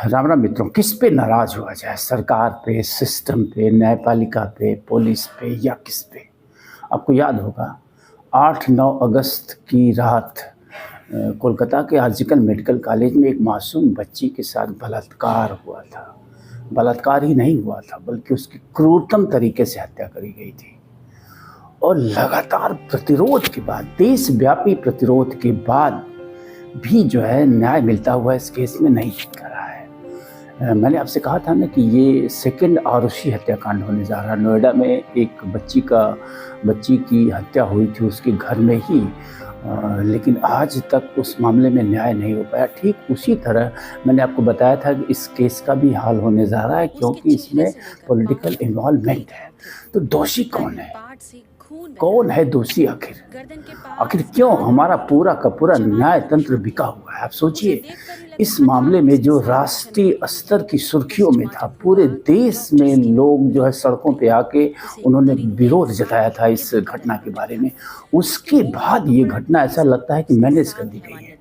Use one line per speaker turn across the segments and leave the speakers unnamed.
राम राम मित्रों, किस पे नाराज हुआ जाए? सरकार पे, सिस्टम पे, न्यायपालिका पे, पुलिस पे या किस पे? आपको याद होगा 8-9 अगस्त की रात कोलकाता के आर्जिकल मेडिकल कॉलेज में एक मासूम बच्ची के साथ बलात्कार हुआ था। बलात्कार ही नहीं हुआ था बल्कि उसकी क्रूरतम तरीके से हत्या करी गई थी। और लगातार प्रतिरोध के बाद, देशव्यापी प्रतिरोध के बाद भी जो है न्याय मिलता हुआ इस केस में नहीं दिख रहा है। मैंने आपसे कहा था ना कि ये सेकंड आरुषि हत्याकांड होने जा रहा है। नोएडा में एक बच्ची की हत्या हुई थी उसके घर में ही, लेकिन आज तक उस मामले में न्याय नहीं हो पाया। ठीक उसी तरह मैंने आपको बताया था कि इस केस का भी हाल होने जा रहा है, क्योंकि इसमें पॉलिटिकल इन्वॉल्वमेंट है। तो दोषी कौन है? कौन है दोषी? आखिर क्यों हमारा पूरा का पूरा न्याय तंत्र बिका हुआ है? आप सोचिए, इस मामले में जो राष्ट्रीय स्तर की सुर्खियों में था, पूरे देश में लोग जो है सड़कों पे आके उन्होंने विरोध जताया था इस घटना के बारे में। उसके बाद ये घटना ऐसा लगता है कि मैनेज कर दी गई है।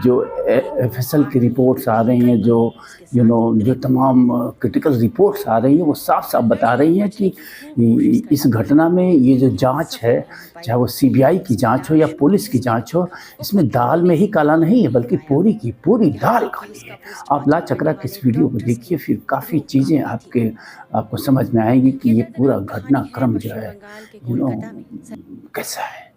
जो एफएसएल की रिपोर्ट्स आ रही हैं, जो तमाम क्रिटिकल रिपोर्ट्स आ रही हैं, वो साफ साफ बता रही हैं कि इस घटना में ये जो जांच है, चाहे वो सीबीआई की जांच हो या पुलिस की जांच हो, इसमें दाल में ही काला नहीं है बल्कि पूरी की पूरी दाल काली है। आप ला चक्रा की इस वीडियो को देखिए, फिर काफ़ी चीज़ें आपको समझ में आएंगी कि ये पूरा घटनाक्रम जो है कैसा है।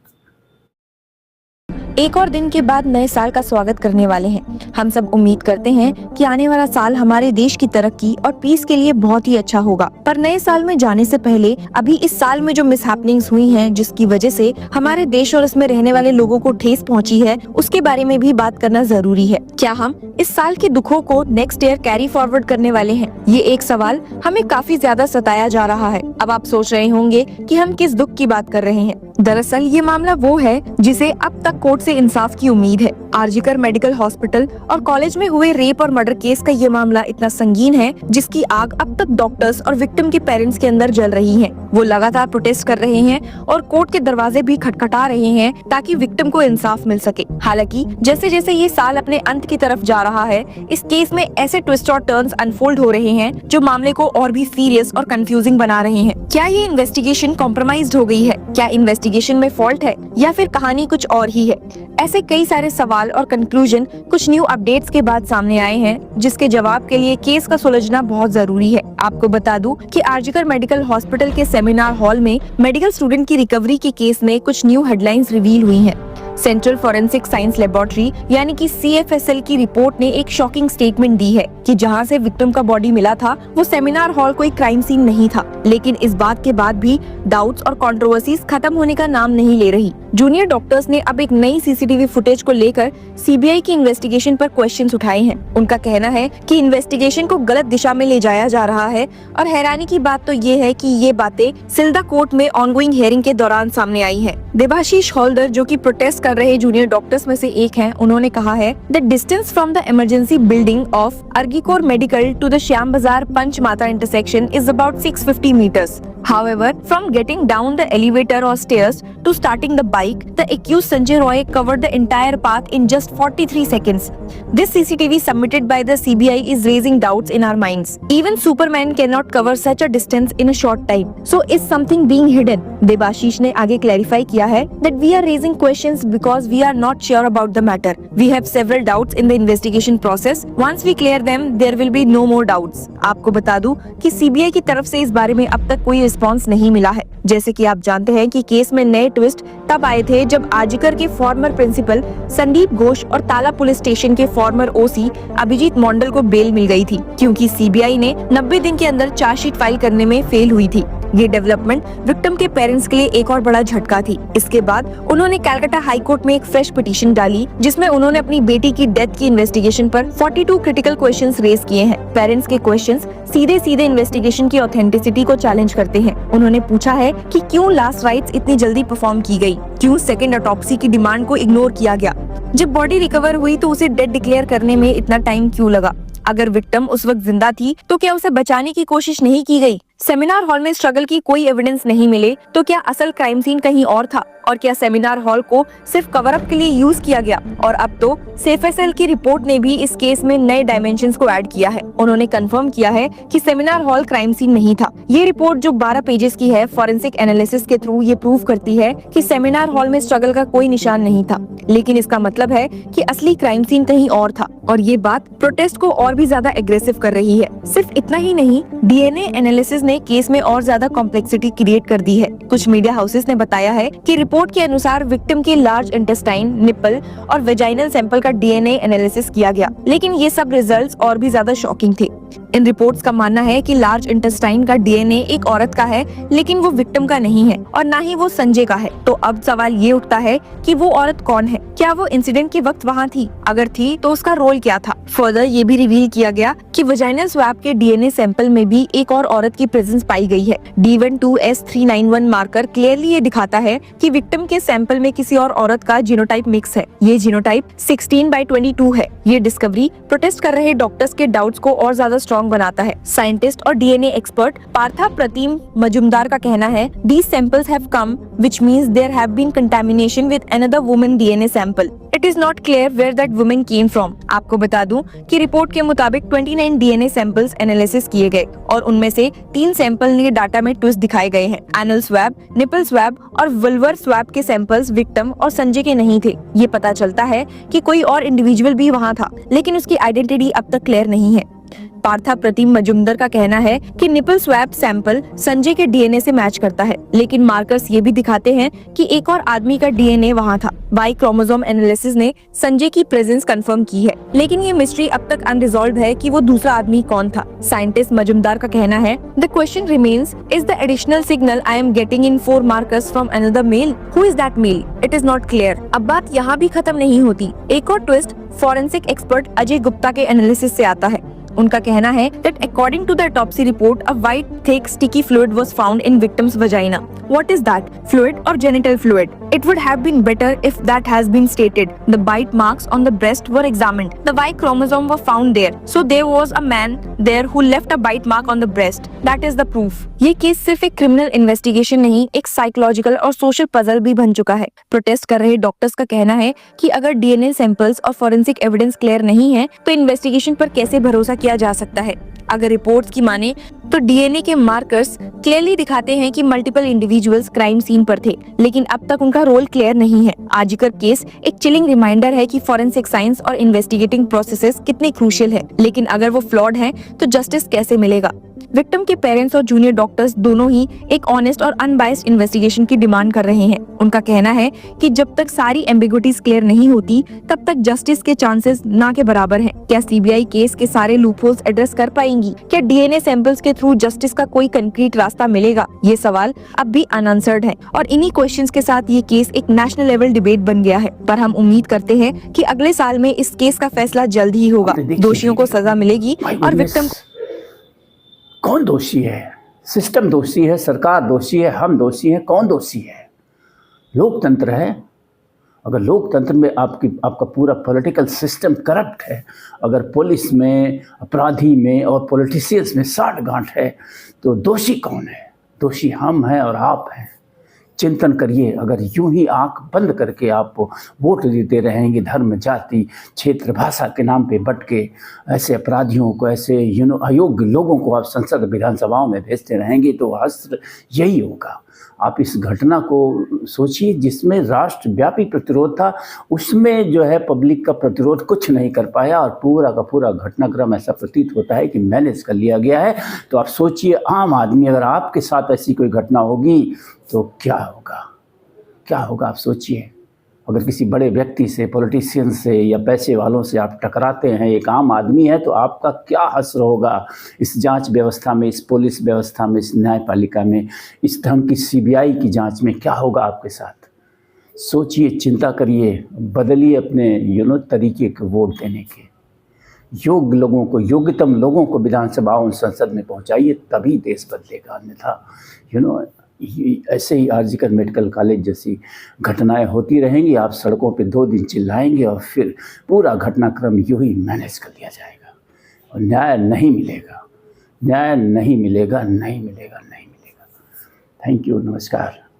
एक और दिन के बाद नए साल का स्वागत करने वाले हैं। हम सब उम्मीद करते हैं कि आने वाला साल हमारे देश की तरक्की और पीस के लिए बहुत ही अच्छा होगा। पर नए साल में जाने से पहले अभी इस साल में जो मिसहैपनिंग्स हुई हैं, जिसकी वजह से हमारे देश और इसमें रहने वाले लोगों को ठेस पहुंची है, उसके बारे में भी बात करना जरूरी है। क्या हम इस साल के दुखों को नेक्स्ट ईयर कैरी फॉरवर्ड करने वाले हैं? ये एक सवाल हमें काफी ज्यादा सताया जा रहा है। अब आप सोच रहे होंगे कि हम किस दुख की बात कर रहे हैं। दरअसल ये मामला वो है जिसे अब तक कोर्ट से इंसाफ की उम्मीद है। आरजीकर मेडिकल हॉस्पिटल और कॉलेज में हुए रेप और मर्डर केस का ये मामला इतना संगीन है जिसकी आग अब तक डॉक्टर्स और विक्टिम के पेरेंट्स के अंदर जल रही है। वो लगातार प्रोटेस्ट कर रहे हैं और कोर्ट के दरवाजे भी खटखटा रहे हैं ताकि विक्टिम को इंसाफ मिल सके। हालांकि जैसे जैसे ये साल अपने अंत की तरफ जा रहा है, इस केस में ऐसे ट्विस्ट और टर्न्स अनफोल्ड हो रहे हैं जो मामले को और भी सीरियस और कंफ्यूजिंग बना रहे हैं। क्या ये इन्वेस्टिगेशन कॉम्प्रोमाइज्ड हो गई है? क्या इन्वेस्टिगेशन में फॉल्ट है या फिर कहानी कुछ और ही है? ऐसे कई सारे सवाल और कंक्लूजन कुछ न्यू अपडेट्स के बाद सामने आए हैं, जिसके जवाब के लिए केस का सुलझना बहुत जरूरी है। आपको बता दूं कि आरजीकर मेडिकल हॉस्पिटल के सेमिनार हॉल में मेडिकल स्टूडेंट की रिकवरी के केस में कुछ न्यू हेडलाइंस रिवील हुई हैं। सेंट्रल फॉरेंसिक साइंस लेबोरेटरी यानी कि सीएफएसएल की रिपोर्ट ने एक शॉकिंग स्टेटमेंट दी है कि जहां से विक्टिम का बॉडी मिला था वो सेमिनार हॉल कोई क्राइम सीन नहीं था। लेकिन इस बात के बाद भी डाउट्स और कंट्रोवर्सीज खत्म होने का नाम नहीं ले रही। जूनियर डॉक्टर्स ने अब एक नई सीसीटीवी फुटेज को लेकर सीबीआई की इन्वेस्टिगेशन पर क्वेश्चंस उठाए हैं। उनका कहना है कि इन्वेस्टिगेशन को गलत दिशा में ले जाया जा रहा है और हैरानी की बात तो ये है कि ये बातें सिलदा कोर्ट में ऑनगोइंग हियरिंग के दौरान सामने आई है। देबाशीष हॉलदर, जो की प्रोटेस्ट कर रहे जूनियर डॉक्टर्स में से एक हैं, उन्होंने कहा है the distance from the emergency building of RG Kar medical to the Shyam Bazar Panch Matha intersection is about 650 meters. However, from getting down the elevator or stairs to starting the bike, the accused Sanjay Roy covered the entire path in just 43 seconds. This CCTV submitted by the CBI is raising doubts in our minds. Even Superman cannot cover such a distance in a short time. So is something being hidden? Debashish ने आगे clarify किया है that we are raising questions because we are not sure about the matter. We have several doubts in the investigation process. Once we clear them, there will be no more doubts. आपको बता दूं कि CBI की तरफ से इस बारे में अब तक कोई रिस्पॉन्स नहीं मिला है। जैसे कि आप जानते हैं कि केस में नए ट्विस्ट तब आए थे जब आरजीकर के फॉर्मर प्रिंसिपल संदीप घोष और ताला पुलिस स्टेशन के फॉर्मर ओसी अभिजीत मंडल को बेल मिल गई थी, क्योंकि सीबीआई ने 90 दिन के अंदर चार्जशीट फाइल करने में फेल हुई थी। ये डेवलपमेंट विक्टिम के पेरेंट्स के लिए एक और बड़ा झटका थी। इसके बाद उन्होंने कलकत्ता हाई कोर्ट में एक फ्रेश पिटीशन डाली, जिसमें उन्होंने अपनी बेटी की डेथ की इन्वेस्टिगेशन पर 42 क्रिटिकल क्वेश्चंस रेज किए हैं। पेरेंट्स के क्वेश्चंस सीधे सीधे इन्वेस्टिगेशन की ऑथेंटिसिटी को चैलेंज करते हैं। उन्होंने पूछा है कि क्यों लास्ट राइट्स इतनी जल्दी परफॉर्म की गई, क्यों सेकेंड ऑटोप्सी की डिमांड को इग्नोर किया गया, जब बॉडी रिकवर हुई तो उसे डेड डिक्लेयर करने में इतना टाइम क्यों लगा, अगर विक्टिम उस वक्त जिंदा थी तो क्या उसे बचाने की कोशिश नहीं की गई? सेमिनार हॉल में स्ट्रगल की कोई एविडेंस नहीं मिले तो क्या असल क्राइम सीन कहीं और था, और क्या सेमिनार हॉल को सिर्फ कवर अप के लिए यूज किया गया? और अब तो सेफएसएल की रिपोर्ट ने भी इस केस में नए डायमेंशंस को ऐड किया है। उन्होंने कंफर्म किया है कि सेमिनार हॉल क्राइम सीन नहीं था। ये रिपोर्ट जो 12 पेजेस की है, फॉरेंसिक एनालिसिस के थ्रू ये प्रूव करती है कि सेमिनार हॉल में स्ट्रगल का कोई निशान नहीं था, लेकिन इसका मतलब है कि असली क्राइम सीन कहीं और था, और ये बात प्रोटेस्ट को और भी ज्यादा एग्रेसिव कर रही है। सिर्फ इतना ही नहीं, डीएनए एनालिसिस ने केस में और ज्यादा कॉम्प्लेक्सिटी क्रिएट कर दी है। कुछ मीडिया हाउसेस ने बताया है कि रिपोर्ट के अनुसार विक्टिम के लार्ज इंटेस्टाइन, निपल और वेजाइनल सैंपल का डीएनए एनालिसिस किया गया, लेकिन ये सब रिजल्ट्स और भी ज्यादा शॉकिंग थे। इन रिपोर्ट्स का मानना है कि लार्ज इंटेस्टाइन का डीएनए एक औरत का है, लेकिन वो विक्टिम का नहीं है और ना ही वो संजय का है। तो अब सवाल ये उठता है कि वो औरत कौन है? क्या वो इंसिडेंट के वक्त वहाँ थी? अगर थी तो उसका रोल क्या था? फर्दर ये भी रिवील किया गया कि वेजाइनल स्वैब के डीएनए सैंपल में भी एक और औरत की प्रेजेंस पाई गई है। D12S391 मार्कर क्लियरली ये दिखाता है कि विक्टिम के सैंपल में किसी और औरत का जीनोटाइप मिक्स है। ये जीनोटाइप 16/22 है। ये डिस्कवरी प्रोटेस्ट कर रहे डॉक्टर्स के डाउट्स को और ज्यादा स्ट्रॉन्ग बनाता है। साइंटिस्ट और डीएनए एक्सपर्ट पार्था प्रतिम मजुमदार का कहना है, these samples have come, which means there have been contamination with another woman DNA sample. It is not clear where that woman came from. आपको बता दूं कि रिपोर्ट के मुताबिक 29 डीएनए सैंपल्स एनालिसिस किए गए और उनमें से 3 सैंपल के डाटा में ट्विस्ट दिखाए गए हैं। एनल स्वैब, निपल स्वैब और वल्वर स्वैब के सैंपल्स विक्टिम और संजय के नहीं थे। ये पता चलता है कि कोई और इंडिविजुअल भी वहाँ था, लेकिन उसकी आइडेंटिटी अब तक क्लियर नहीं है। पार्था प्रतिम मजुमदार का कहना है कि निपल स्वैब सैंपल संजय के डीएनए से मैच करता है, लेकिन मार्कर्स ये भी दिखाते हैं कि एक और आदमी का डीएनए वहाँ था। वाई क्रोमोसोम एनालिसिस ने संजय की प्रेजेंस कंफर्म की है, लेकिन ये मिस्ट्री अब तक अनरिजॉल्व है कि वो दूसरा आदमी कौन था। साइंटिस्ट मजुमदार का कहना है, the question remains, is the additional signal I am getting in 4 markers from another male? Who is that male? It is not clear. अब बात यहाँ भी खत्म नहीं होती। एक और twist forensic expert Ajay Gupta के एनालिसिस से आता है। उनका कहना है that according to the autopsy report, a white thick sticky fluid was found in victim's vagina. What is that? Fluid or genital fluid? It would have been better if that has been stated. The bite marks on the breast were examined. The Y chromosome were found there. So there was a man there who left a bite mark on the breast. That is the proof. ये case सिर्फ एक criminal investigation नहीं, एक psychological और social puzzle भी बन चुका है। प्रोटेस्ट कर रहे डॉक्टर्स का कहना है कि अगर डीएनए सैंपल्स और फॉरेंसिक एविडेंस क्लियर नहीं है तो इन्वेस्टिगेशन पर कैसे भरोसा किया जा सकता है। अगर रिपोर्ट्स की माने तो डीएनए के मार्कर्स क्लियरली दिखाते हैं कि मल्टीपल इंडिविजुअल्स क्राइम सीन पर थे, लेकिन अब तक उनका रोल क्लियर नहीं है। आजिकर केस एक चिलिंग रिमाइंडर है कि फॉरेंसिक साइंस और इन्वेस्टिगेटिंग प्रोसेसेस कितने क्रूशियल है, लेकिन अगर वो फ्लॉड हैं तो जस्टिस कैसे मिलेगा? विक्टिम के पेरेंट्स और जूनियर डॉक्टर्स दोनों ही एक ऑनेस्ट और अनबायस्ड इन्वेस्टिगेशन की डिमांड कर रहे हैं। उनका कहना है कि जब तक सारी एम्बिग्विटीज क्लियर नहीं होती तब तक जस्टिस के चांसेस ना के बराबर हैं। क्या सीबीआई केस के सारे लूपहोल्स एड्रेस कर पाएंगी? क्या डीएनए सैंपल्स के थ्रू जस्टिस का कोई कंक्रीट रास्ता मिलेगा? ये सवाल अब भी अनआंसर्ड है और इन्हीं क्वेश्चंस के साथ ये केस एक नेशनल लेवल डिबेट बन गया है। पर हम उम्मीद करते हैं कि अगले साल में इस केस का फैसला जल्द ही होगा, दोषियों को सजा मिलेगी और विक्टिम
कौन दोषी है? सिस्टम दोषी है, सरकार दोषी है, हम दोषी हैं? कौन दोषी है? लोकतंत्र है। अगर लोकतंत्र में आपका पूरा पॉलिटिकल सिस्टम करप्ट है, अगर पुलिस में, अपराधी में और पॉलिटिशियंस में साठ-गांठ है, तो दोषी कौन है? दोषी हम हैं और आप हैं। चिंतन करिए। अगर यूं ही आंख बंद करके आप वोट देते रहेंगे, धर्म, जाति, क्षेत्र, भाषा के नाम पे बट के ऐसे अपराधियों को, ऐसे अयोग्य लोगों को आप संसद विधानसभाओं में भेजते रहेंगे तो हश्र यही होगा। आप इस घटना को सोचिए जिसमें राष्ट्रव्यापी प्रतिरोध था, उसमें जो है पब्लिक का प्रतिरोध कुछ नहीं कर पाया और पूरा का पूरा घटनाक्रम ऐसा प्रतीत होता है कि मैनेज कर लिया गया है। तो आप सोचिए, आम आदमी अगर आपके साथ ऐसी कोई घटना होगी तो क्या होगा? क्या होगा आप सोचिए। अगर किसी बड़े व्यक्ति से, पॉलिटिशियन से या पैसे वालों से आप टकराते हैं, एक आम आदमी है, तो आपका क्या हश्र होगा इस जांच व्यवस्था में, इस पुलिस व्यवस्था में, इस न्यायपालिका में, इस ढंग की सीबीआई की जांच में क्या होगा आपके साथ? सोचिए, चिंता करिए, बदलिए अपने तरीके के वोट देने के। योग्य लोगों को, योग्यतम लोगों को विधानसभाओं, संसद में पहुंचाइए, तभी देश बदलेगा। अन्यथा ऐसे ही आरजीकर मेडिकल कॉलेज जैसी घटनाएं होती रहेंगी। आप सड़कों पे 2 दिन चिल्लाएंगे और फिर पूरा घटनाक्रम यूं ही मैनेज कर लिया जाएगा और न्याय नहीं मिलेगा। न्याय नहीं मिलेगा, नहीं मिलेगा, नहीं मिलेगा। थैंक यू, नमस्कार।